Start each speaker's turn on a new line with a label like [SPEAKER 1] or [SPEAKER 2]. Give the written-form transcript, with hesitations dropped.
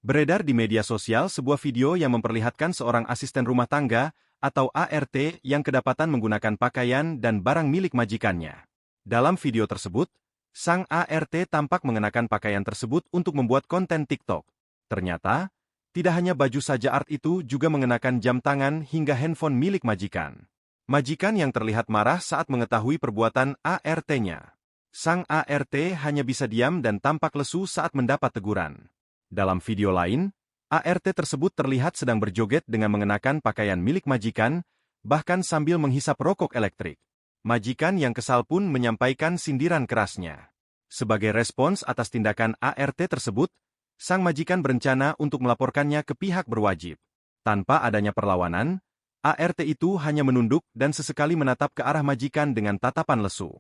[SPEAKER 1] Beredar di media sosial sebuah video yang memperlihatkan seorang asisten rumah tangga atau ART yang kedapatan menggunakan pakaian dan barang milik majikannya. Dalam video tersebut, sang ART tampak mengenakan pakaian tersebut untuk membuat konten TikTok. Ternyata, tidak hanya baju saja ART itu juga mengenakan jam tangan hingga handphone milik majikan. Majikan yang terlihat marah saat mengetahui perbuatan ART-nya. Sang ART hanya bisa diam dan tampak lesu saat mendapat teguran. Dalam video lain, ART tersebut terlihat sedang berjoget dengan mengenakan pakaian milik majikan, bahkan sambil menghisap rokok elektrik. Majikan yang kesal pun menyampaikan sindiran kerasnya. Sebagai respons atas tindakan ART tersebut, sang majikan berencana untuk melaporkannya ke pihak berwajib. Tanpa adanya perlawanan, ART itu hanya menunduk dan sesekali menatap ke arah majikan dengan tatapan lesu.